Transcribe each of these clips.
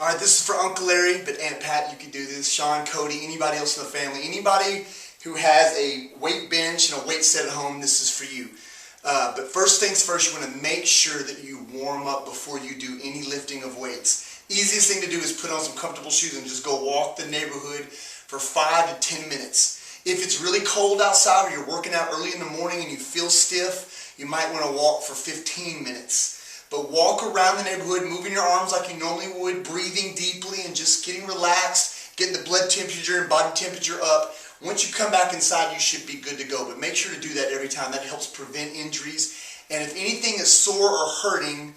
Alright, this is for Uncle Larry, but Aunt Pat, you can do this. Sean, Cody, anybody else in the family. Anybody who has a weight bench and a weight set at home, this is for you. But first things first, you want to make sure that you warm up before you do any lifting of weights. Easiest thing to do is put on some comfortable shoes and just go walk the neighborhood for 5 to 10 minutes. If it's really cold outside or you're working out early in the morning and you feel stiff, you might want to walk for 15 minutes. But walk around the neighborhood, moving your arms like you normally would, breathing deeply and just getting relaxed, getting the blood temperature and body temperature up. Once you come back inside, you should be good to go. But make sure to do that every time. That helps prevent injuries. And if anything is sore or hurting,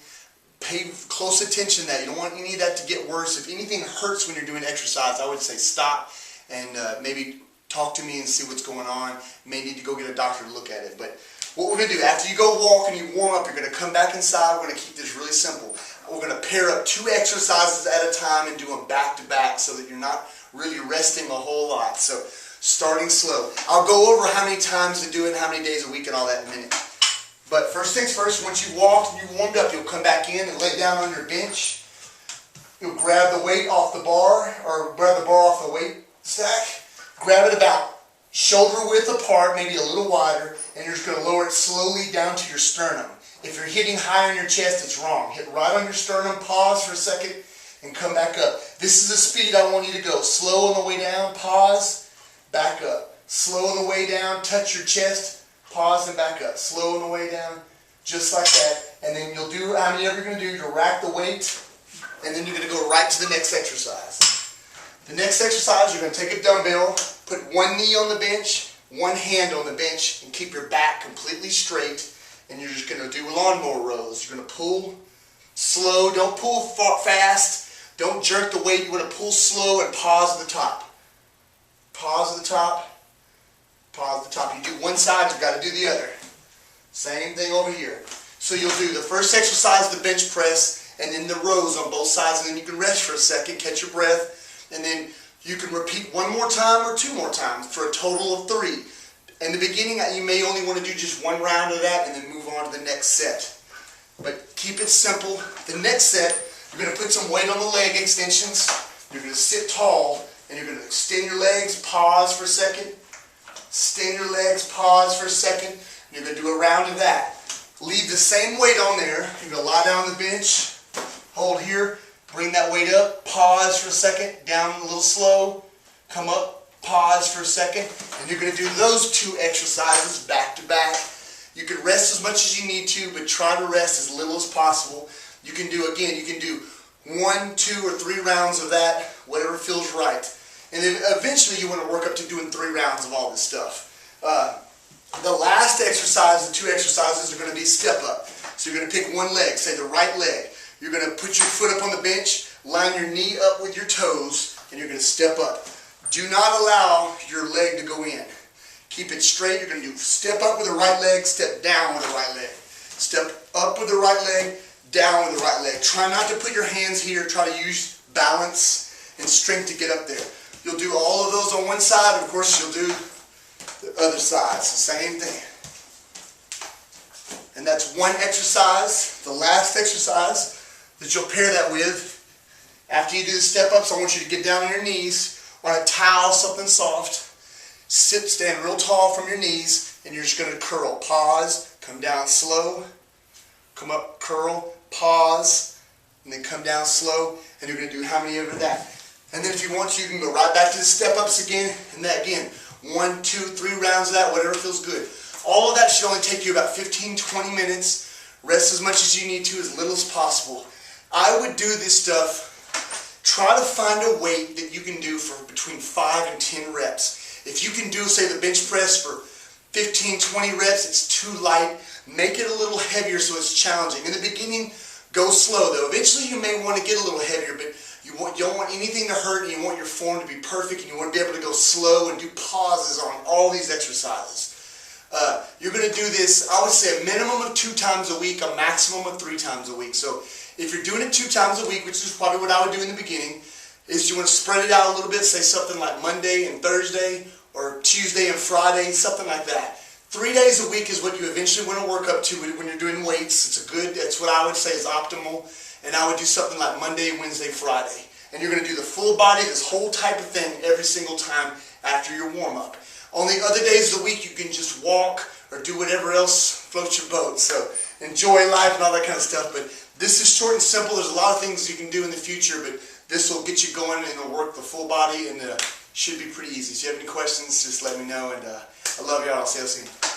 pay close attention to that. You don't want any of that to get worse. If anything hurts when you're doing exercise, I would say stop and maybe talk to me and see what's going on. You may need to go get a doctor to look at it. But what we're going to do, after you go walk and you warm up, you're going to come back inside. We're going to keep this really simple. We're going to pair up 2 exercises at a time and do them back to back so that you're not really resting a whole lot. So starting slow. I'll go over how many times to do it and how many days a week and all that in a minute. But first things first, once you walked and you warmed up, you'll come back in and lay down on your bench. You'll grab the weight off the bar, or grab the bar off the weight stack. Grab it about shoulder width apart, maybe a little wider, and you're just going to lower it slowly down to your sternum. If you're hitting high on your chest, it's wrong. Hit right on your sternum, pause for a second, and come back up. This is the speed I want you to go. Slow on the way down, pause, back up. Slow on the way down, touch your chest, pause and back up. Slow on the way down, just like that. And then you'll do how many ever you're going to do. You'll rack the weight, and then you're going to go right to the next exercise. The next exercise, you're going to take a dumbbell, put one knee on the bench, one hand on the bench, and keep your back completely straight. And you're just going to do lawnmower rows. You're going to pull slow. Don't pull fast. Don't jerk the weight. You want to pull slow and pause at the top. Pause at the top. Pause at the top. You do one side, you've got to do the other. Same thing over here. So you'll do the first exercise, the bench press, and then the rows on both sides. And then you can rest for a second, catch your breath. And then you can repeat one more time or 2 more times for a total of 3. In the beginning, you may only want to do just 1 round of that and then move on to the next set. But keep it simple. The next set, you're going to put some weight on the leg extensions. You're going to sit tall and you're going to extend your legs, pause for a second. Extend your legs, pause for a second. And you're going to do a round of that. Leave the same weight on there. You're going to lie down on the bench, hold here. Bring that weight up, pause for a second, down a little slow, come up, pause for a second, and you're going to do those 2 exercises back to back. You can rest as much as you need to, but try to rest as little as possible. You can do, again, you can do 1, 2, or 3 rounds of that, whatever feels right. And then eventually you want to work up to doing 3 rounds of all this stuff. The last exercise, the 2 exercises, are going to be step up. So you're going to pick one leg, say the right leg. You're going to put your foot up on the bench, line your knee up with your toes, and you're going to step up. Do not allow your leg to go in. Keep it straight. You're going to do step up with the right leg, step down with the right leg. Step up with the right leg, down with the right leg. Try not to put your hands here. Try to use balance and strength to get up there. You'll do all of those on one side, and of course you'll do the other side. It's the same thing. And that's one exercise. The last exercise that you'll pair that with, after you do the step-ups, I want you to get down on your knees on a towel, something soft. Stand real tall from your knees, and you're just going to curl. Pause, come down slow, come up, curl, pause, and then come down slow, and you're going to do how many of that? And then if you want to, you can go right back to the step-ups again, and that again. 1, 2, 3 rounds of that, whatever feels good. All of that should only take you about 15, 20 minutes. Rest as much as you need to, as little as possible. I would do this stuff, try to find a weight that you can do for between 5 and 10 reps. If you can do, say, the bench press for 15, 20 reps, it's too light. Make it a little heavier so it's challenging. In the beginning, go slow though. Eventually you may want to get a little heavier, but you don't want anything to hurt, and you want your form to be perfect, and you want to be able to go slow and do pauses on all these exercises. You're going to do this, I would say, a minimum of 2 times a week, a maximum of 3 times a week. So if you're doing it 2 times a week, which is probably what I would do in the beginning, is you want to spread it out a little bit, say something like Monday and Thursday, or Tuesday and Friday, something like that. 3 days a week is what you eventually want to work up to when you're doing weights. That's what I would say is optimal. And I would do something like Monday, Wednesday, Friday. And you're going to do the full body, this whole type of thing every single time after your warm-up. On the other days of the week, you can just walk or do whatever else floats your boat. So enjoy life and all that kind of stuff. But this is short and simple. There's a lot of things you can do in the future, but this will get you going and it'll work the full body and should be pretty easy. If you have any questions, just let me know. And I love y'all. I'll see you soon.